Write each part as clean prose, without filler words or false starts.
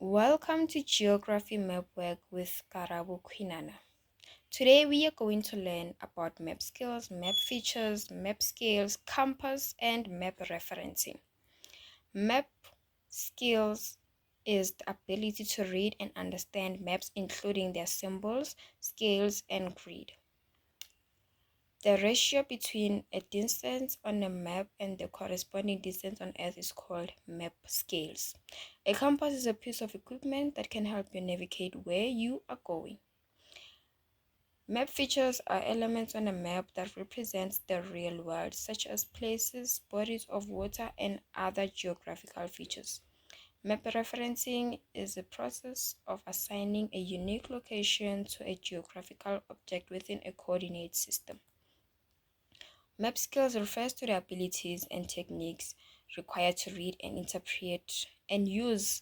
Welcome to Geography Map Work with Karabo Quinana. Today we are going to learn about map skills, map features, map scales, compass, and map referencing. Map skills is the ability to read and understand maps, including their symbols, scales, and grid. The ratio between a distance on a map and the corresponding distance on Earth is called map scales. A compass is a piece of equipment that can help you navigate where you are going. Map features are elements on a map that represents the real world, such as places, bodies of water, and other geographical features. Map referencing is a process of assigning a unique location to a geographical object within a coordinate system. Map skills refers to the abilities and techniques required to read and interpret and use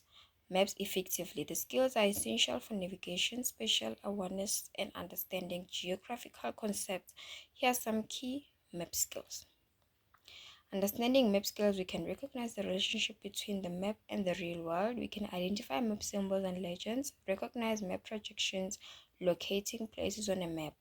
maps effectively. The skills are essential for navigation, spatial awareness, and understanding geographical concepts. Here are some key map skills. Understanding map skills, we can recognize the relationship between the map and the real world. We can identify map symbols and legends, recognize map projections, locating places on a map.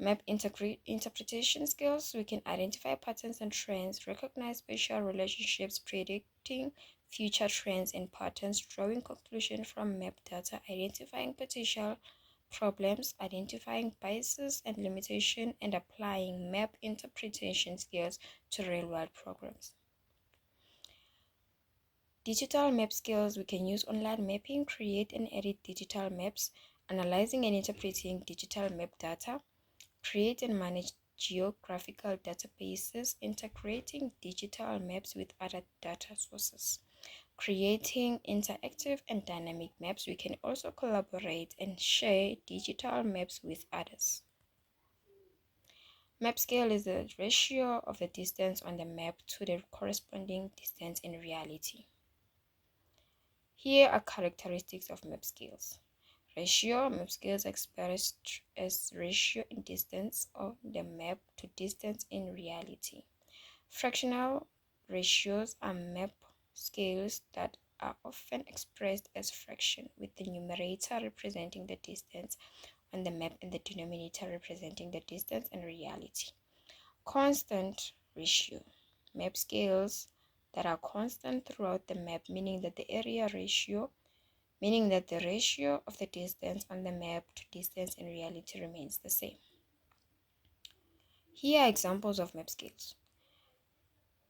Map interpretation skills, we can identify patterns and trends, recognize spatial relationships, predicting future trends and patterns, drawing conclusions from map data, identifying potential problems, identifying biases and limitations, and applying map interpretation skills to real-world programs. Digital map skills, we can use online mapping, create and edit digital maps, analyzing and interpreting digital map data, create and manage geographical databases, integrating digital maps with other data sources, creating interactive and dynamic maps. We can also collaborate and share digital maps with others. Map scale is the ratio of the distance on the map to the corresponding distance in reality. Here are characteristics of map scales. Ratio, map scales expressed as ratio in distance of the map to distance in reality. Fractional ratios are map scales that are often expressed as fraction, with the numerator representing the distance on the map and the denominator representing the distance in reality. Constant ratio, map scales that are constant throughout the map, meaning that the ratio of the distance on the map to distance in reality remains the same. Here are examples of map scales.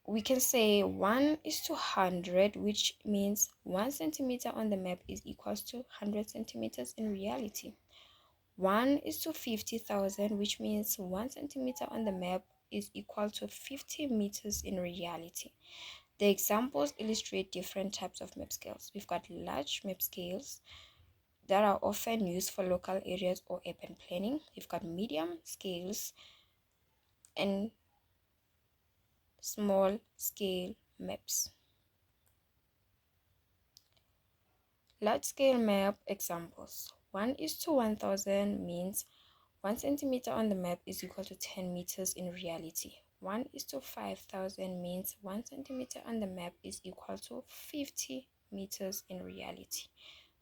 We can say 1:100, which means 1 centimeter on the map is equals to 100 centimeters in reality. 1:50,000, which means 1 centimeter on the map is equal to 50 meters in reality. The examples illustrate different types of map scales. We've got large map scales that are often used for local areas or urban planning. We've got medium scales and small scale maps. Large scale map examples. 1:1000 means 1 centimeter on the map is equal to 10 meters in reality. 1:5000 means 1 centimeter on the map is equal to 50 meters in reality.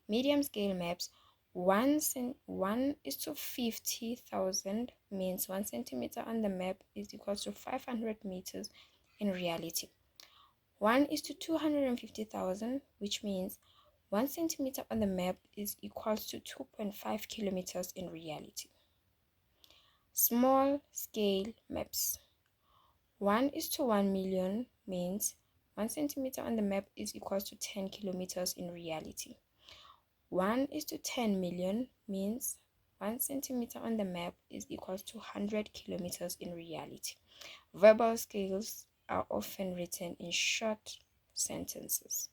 Medium scale maps, 1:50,000 means 1 centimeter on the map is equal to 500 meters in reality. 1:250,000, which means 1 centimeter on the map is equal to 2.5 kilometers in reality. Small scale maps. 1:1 million means 1 centimeter on the map is equal to 10 kilometers in reality. 1:10 million means 1 centimeter on the map is equal to 100 kilometers in reality. Verbal scales are often written in short sentences.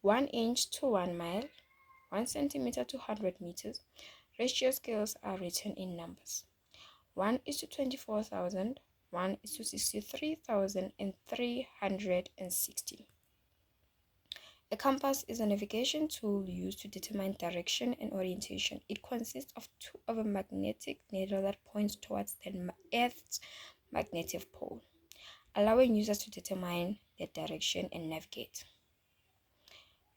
1 inch to 1 mile, 1 centimeter to 100 meters. Ratio scales are written in numbers. 1:24,000, 1:63,360. A compass is a navigation tool used to determine direction and orientation. It consists of a magnetic needle that points towards the Earth's magnetic pole, allowing users to determine their direction and navigate.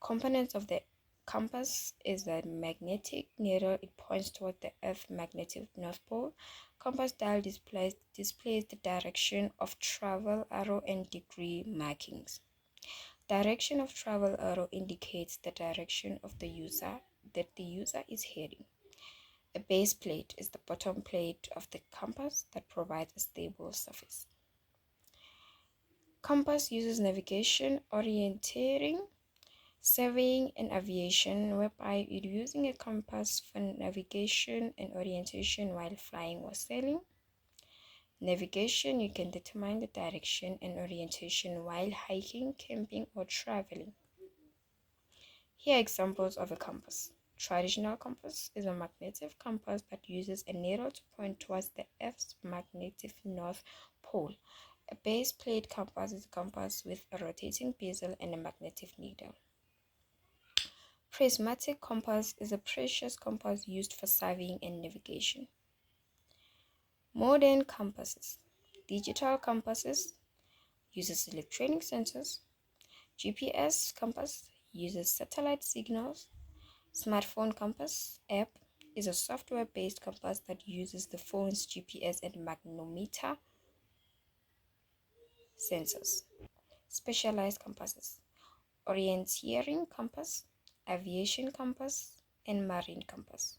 Components of the compass is the magnetic needle. It points toward the Earth's magnetic North Pole. Compass dial displays the direction of travel arrow and degree markings. Direction of travel arrow indicates the direction of the user that the user is heading. A base plate is the bottom plate of the compass that provides a stable surface. Compass uses navigation, orienteering, surveying, and aviation, whereby you're using a compass for navigation and orientation while flying or sailing. Navigation, you can determine the direction and orientation while hiking, camping, or traveling. Here are examples of a compass. Traditional compass is a magnetic compass that uses a needle to point towards the Earth's magnetic North Pole. A base plate compass is a compass with a rotating bezel and a magnetic needle. Prismatic compass is a precious compass used for surveying and navigation. Modern compasses. Digital compasses uses electronic sensors. GPS compass uses satellite signals. Smartphone compass app is a software-based compass that uses the phone's GPS and magnetometer sensors. Specialized compasses. Orienteering compass, aviation compass, and marine compass.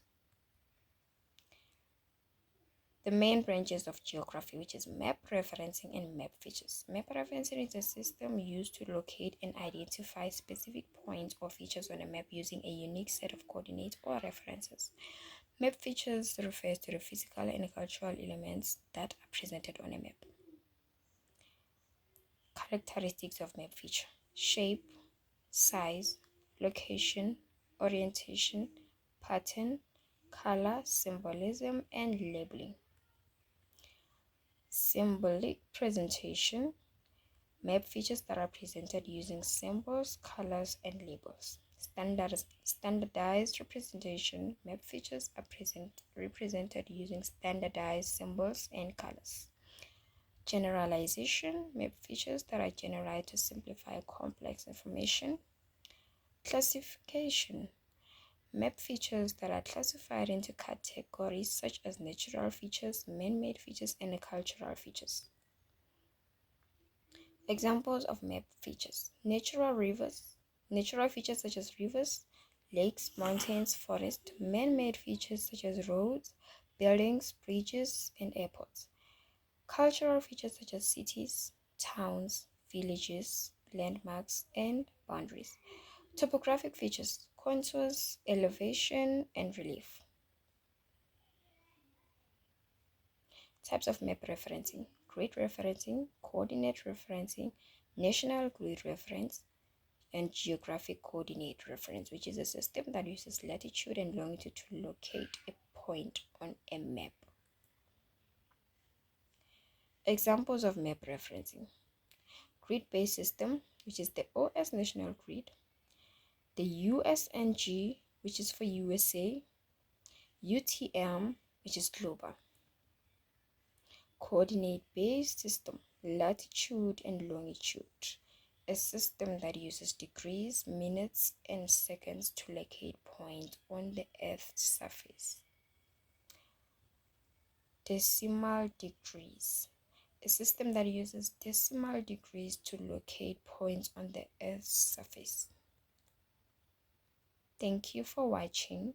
The main branches of geography, which is map referencing and map features. Map referencing is a system used to locate and identify specific points or features on a map using a unique set of coordinates or references. Map features refers to the physical and cultural elements that are presented on a map. Characteristics of map feature: shape, size, location, orientation, pattern, color, symbolism, and labeling. Symbolic presentation: map features that are presented using symbols, colors, and labels. Standardized representation: map features are represented using standardized symbols and colors. Generalization: map features that are generalized to simplify complex information. Classification: map features that are classified into categories such as natural features, man-made features, and cultural features. Examples of map features: natural features such as rivers, lakes, mountains, forests. Man-made features such as roads, buildings, bridges, and airports. Cultural features such as cities, towns, villages, landmarks, and boundaries. Topographic features: contours, elevation, and relief. Types of map referencing: grid referencing, coordinate referencing, national grid reference, and geographic coordinate reference, which is a system that uses latitude and longitude to locate a point on a map. Examples of map referencing: grid-based system, which is the OS National Grid, the USNG, which is for USA, UTM, which is global. Coordinate-based system, latitude and longitude, a system that uses degrees, minutes, and seconds to locate points on the Earth's surface. Decimal degrees, a system that uses decimal degrees to locate points on the Earth's surface. Thank you for watching.